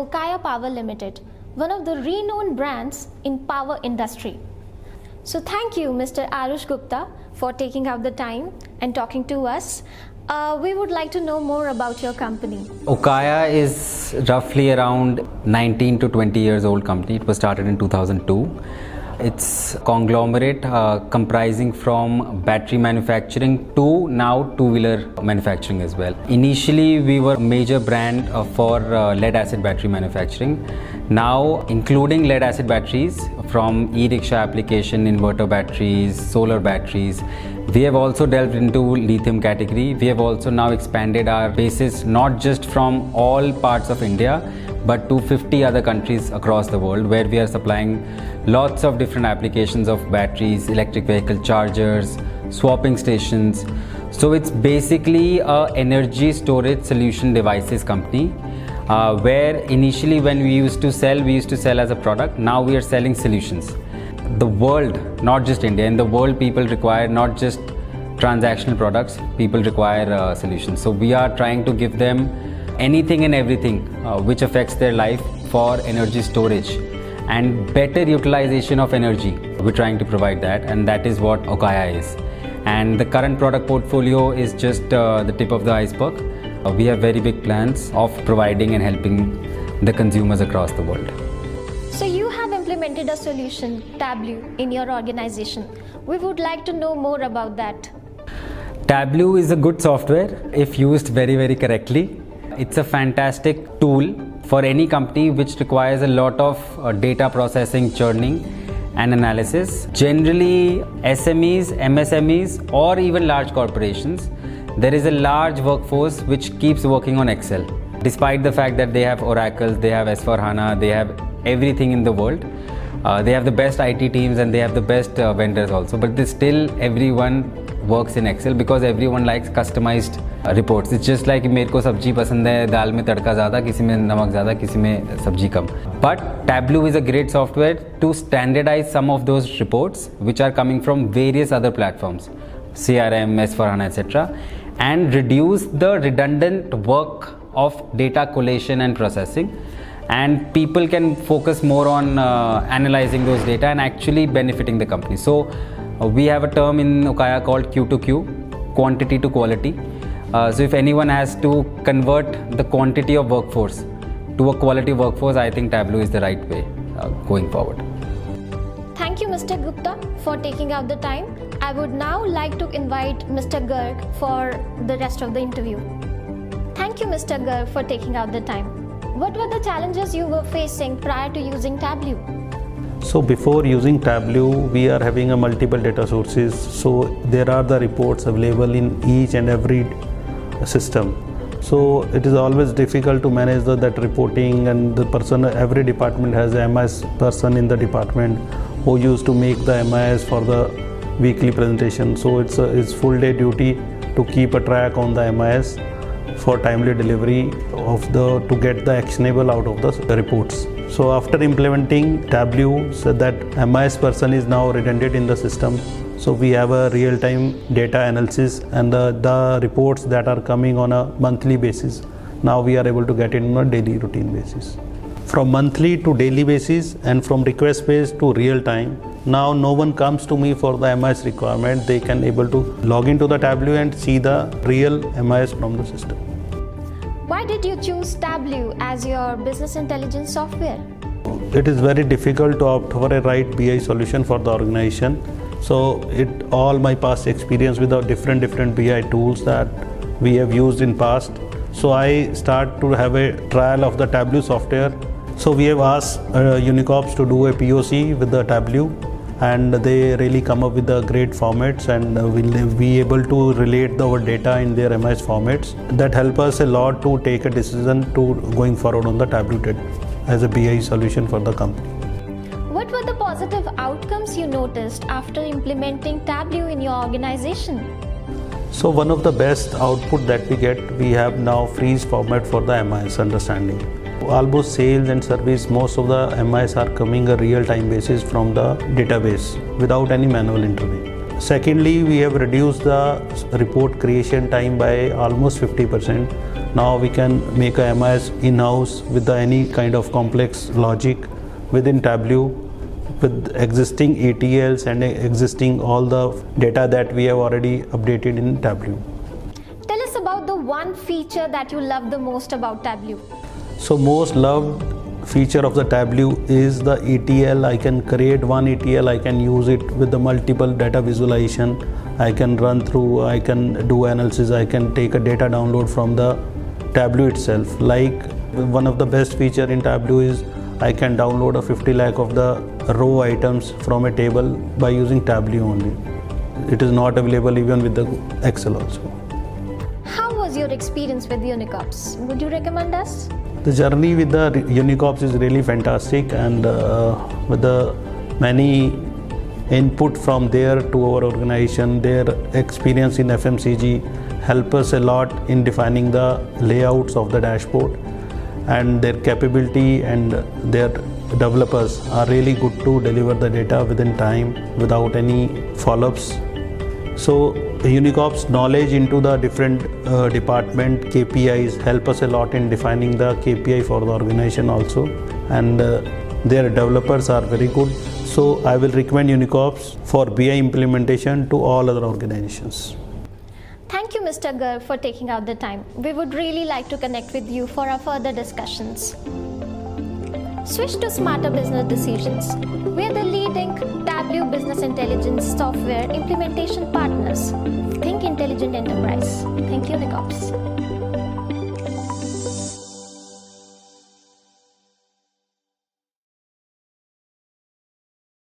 Okaya Power Limited, one of the renowned brands in power industry. So thank you, Mr. Arush Gupta, for taking out the time and talking to us. We would like to know more about your company. Okaya is roughly around 19 to 20 years old company. It was started in 2002. It's a conglomerate comprising from battery manufacturing to now two-wheeler manufacturing as well. Initially, we were a major brand for lead-acid battery manufacturing. Now, including lead-acid batteries from e-rickshaw application, inverter batteries, solar batteries. We have also delved into lithium category. We have also now expanded our bases not just from all parts of India, but to 50 other countries across the world, where we are supplying lots of different applications of batteries, electric vehicle chargers, swapping stations. So it's basically a energy storage solution devices company, where initially when we used to sell as a product. Now we are selling solutions. The world, not just India, in the world people require not just transactional products, people require solutions. So we are trying to give them anything and everything which affects their life for energy storage and better utilization of energy. We're trying to provide that, and that is what Okaya is. And the current product portfolio is just the tip of the iceberg. We have very big plans of providing and helping the consumers across the world. So you have implemented a solution, Tableau, in your organization. We would like to know more about that. Tableau is a good software if used very, very correctly. It's a fantastic tool for any company which requires a lot of data processing, churning and analysis. Generally, SMEs, MSMEs or even large corporations, there is a large workforce which keeps working on Excel. Despite the fact that they have Oracle, they have S4HANA, they have everything in the world. They have the best IT teams and they have the best vendors also, but everyone works in Excel because everyone likes customized reports. It's just like मेरे को सब्जी पसंद है, दाल में तड़का ज़्यादा, किसी में नमक ज़्यादा, किसी में सब्जी कम. But Tableau is a great software to standardize some of those reports which are coming from various other platforms, CRM, S4HANA, etc., and reduce the redundant work of data collation and processing. And people can focus more on analyzing those data and actually benefiting the company. So we have a term in Okaya called Q2Q, quantity to quality. So if anyone has to convert the quantity of workforce to a quality workforce, I think Tableau is the right way going forward. Thank you, Mr. Gupta, for taking out the time. I would now like to invite Mr. Garg for the rest of the interview. Thank you, Mr. Garg, for taking out the time. What were the challenges you were facing prior to using Tableau? So before using Tableau, we are having a multiple data sources. So there are the reports available in each and every system. So it is always difficult to manage that reporting, and the person, every department has a MIS person in the department who used to make the MIS for the weekly presentation. So it's full day duty to keep a track on the MIS for timely delivery of to get the actionable out of the reports. So after implementing Tableau, so that MIS person is now redundant in the system. So we have a real-time data analysis, and the reports that are coming on a monthly basis, now we are able to get it on a daily routine basis. From monthly to daily basis and from request based to real time, now no one comes to me for the MIS requirement. They can able to log into the Tableau and see the real MIS from the system. Why did you choose Tableau as your business intelligence software? It is very difficult to opt for a right BI solution for the organization. So all my past experience with the different BI tools that we have used in past. So I start to have a trial of the Tableau software. So we have asked Unicorps to do a POC with the Tableau, and they really come up with the great formats, and we'll be able to relate our data in their MIS formats. That help us a lot to take a decision to going forward on the Tableau as a BI solution for the company. What were the positive outcomes you noticed after implementing Tableau in your organization? So one of the best output that we have now freeze format for the MIS understanding. Almost sales and service, most of the MIS are coming a real-time basis from the database without any manual intervention. Secondly, we have reduced the report creation time by almost 50%. Now we can make a MIS in-house with any kind of complex logic within Tableau with existing ATLs and existing all the data that we have already updated in Tableau. Tell us about the one feature that you love the most about Tableau. So most loved feature of the Tableau is the ETL. I can create one ETL, I can use it with the multiple data visualization, I can run through, I can do analysis, I can take a data download from the Tableau itself. Like one of the best feature in Tableau is I can download a 50 lakh of the row items from a table by using Tableau only. It is not available even with the Excel also. How was your experience with Unicorps? Would you recommend us? The journey with the Unicorps is really fantastic, and with the many input from there to our organization, their experience in FMCG help us a lot in defining the layouts of the dashboard, and their capability and their developers are really good to deliver the data within time without any follow-ups. So Unicorp's knowledge into the different department KPIs help us a lot in defining the KPI for the organization also, and their developers are very good. So I will recommend Unicorps for BI implementation to all other organizations. Thank you, Mr. Garg, for taking out the time. We would really like to connect with you for our further discussions. Switch to smarter business decisions. We are the leading Tableau business intelligence software implementation partners. Think intelligent enterprise. Think Uneecops.